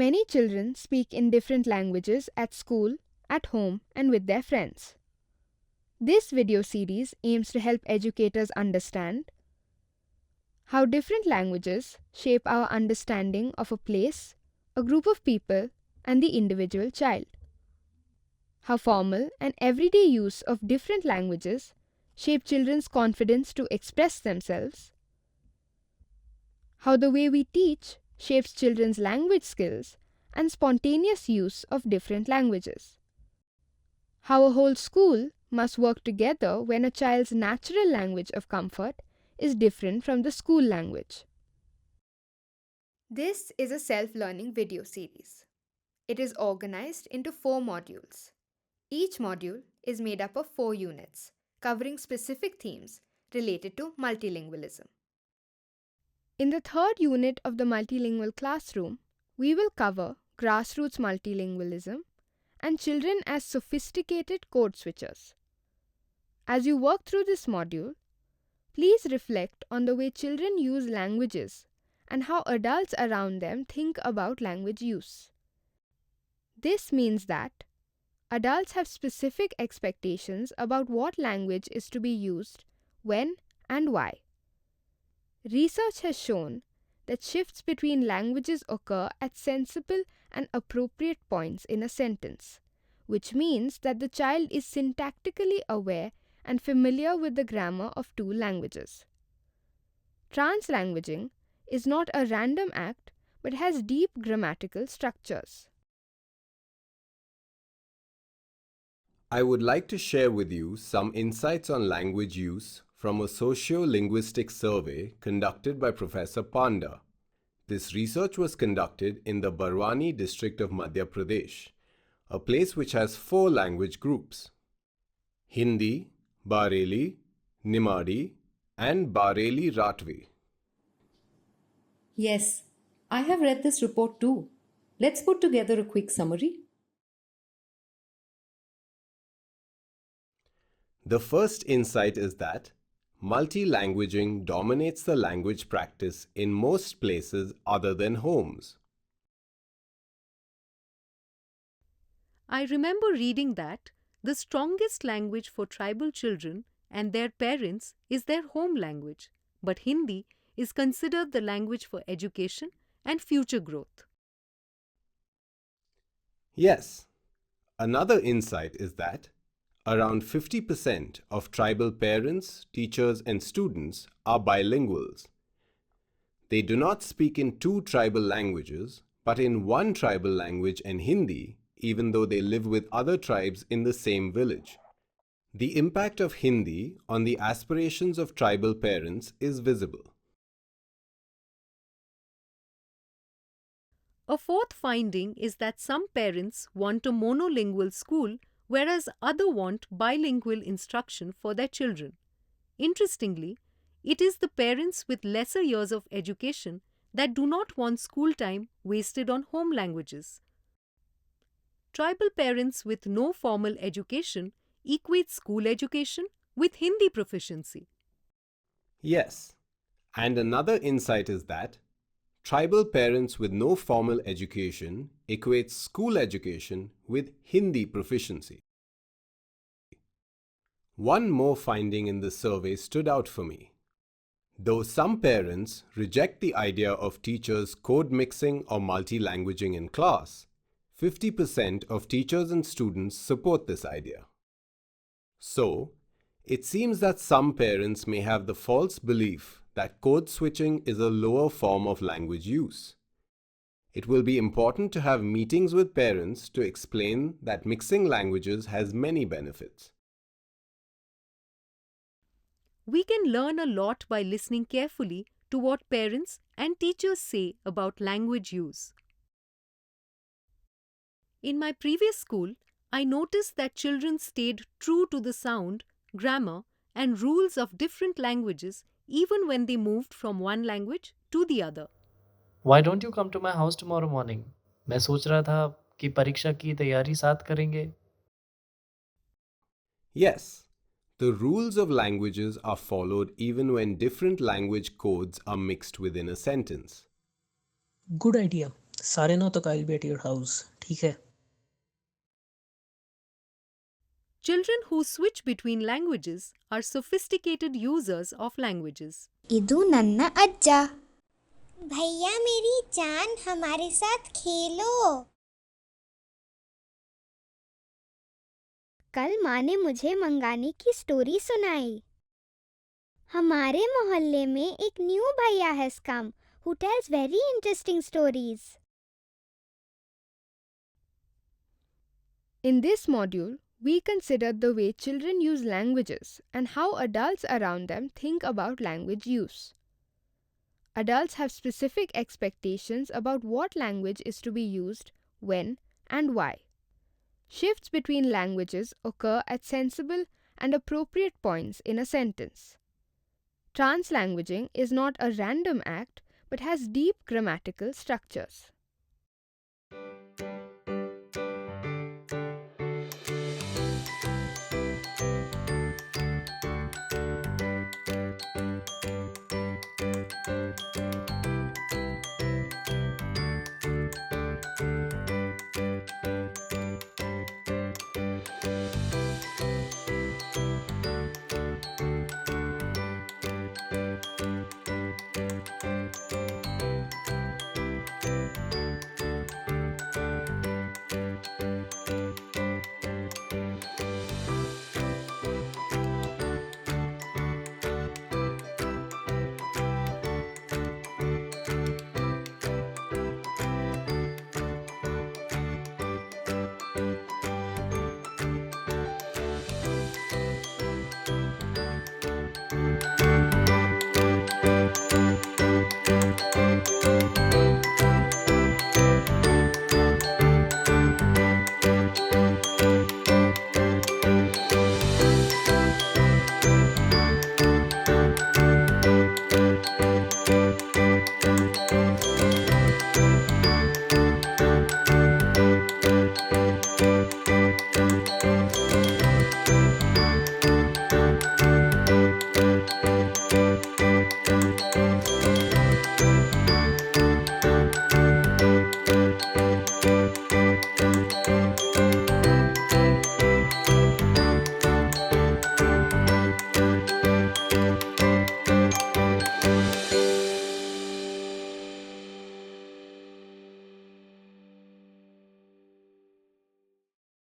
Many children speak in different languages at school, at home, and with their friends. This video series aims to help educators understand how different languages shape our understanding of a place, a group of people, and the individual child. How formal and everyday use of different languages shape children's confidence to express themselves. How the way we teach shapes children's language skills and spontaneous use of different languages. How a whole school must work together when a child's natural language of comfort is different from the school language. This is a self-learning video series. It is organized into 4 modules. Each module is made up of 4 units, covering specific themes related to multilingualism. In the 3rd unit of the multilingual classroom, we will cover grassroots multilingualism and children as sophisticated code switchers. As you work through this module, please reflect on the way children use languages and how adults around them think about language use. This means that adults have specific expectations about what language is to be used, when, and why. Research has shown that shifts between languages occur at sensible and appropriate points in a sentence, which means that the child is syntactically aware and familiar with the grammar of 2 languages. Translanguaging is not a random act but has deep grammatical structures. I would like to share with you some insights on language use from a socio-linguistic survey conducted by Professor Panda. This research was conducted in the Barwani district of Madhya Pradesh, a place which has 4 language groups: Hindi, Bareli, Nimadi, and Bareli Ratvi. Yes, I have read this report too. Let's put together a quick summary. The first insight is that multilanguaging dominates the language practice in most places other than homes. I remember reading that the strongest language for tribal children and their parents is their home language, but Hindi is considered the language for education and future growth. Yes, another insight is that around 50% of tribal parents, teachers, and students are bilinguals. They do not speak in 2 tribal languages, but in 1 tribal language and Hindi, even though they live with other tribes in the same village. The impact of Hindi on the aspirations of tribal parents is visible. A fourth finding is that some parents want a monolingual school, whereas others want bilingual instruction for their children. Interestingly, it is the parents with lesser years of education that do not want school time wasted on home languages. Tribal parents with no formal education equate school education with Hindi proficiency. Yes, and another insight is that tribal parents with no formal education equates school education with Hindi proficiency. One more finding in the survey stood out for me. Though some parents reject the idea of teachers code mixing or multilanguaging in class, 50% of teachers and students support this idea. So, it seems that some parents may have the false belief that code switching is a lower form of language use. It will be important to have meetings with parents to explain that mixing languages has many benefits. We can learn a lot by listening carefully to what parents and teachers say about language use. In my previous school, I noticed that children stayed true to the sound, grammar, and rules of different languages even when they moved from one language to the other. Why don't you come to my house tomorrow morning? मैं सोच रहा था कि परीक्षा की तैयारी साथ करेंगे. Yes, the rules of languages are followed even when different language codes are mixed within a sentence. Good idea. साढ़े 9 तक I'll be at your house. ठीक है? Children who switch between languages are sophisticated users of languages. ಇದು ನನ್ನ ಅಜ್ಜ. भैया मेरी जान हमारे साथ खेलो। कल माँ ने मुझे मंगाने की स्टोरी सुनाई. हमारे मोहल्ले में एक न्यू भैया has come who tells very interesting stories. In this module, we considered the way children use languages and how adults around them think about language use. Adults have specific expectations about what language is to be used, when, and why. Shifts between languages occur at sensible and appropriate points in a sentence. Translanguaging is not a random act but has deep grammatical structures.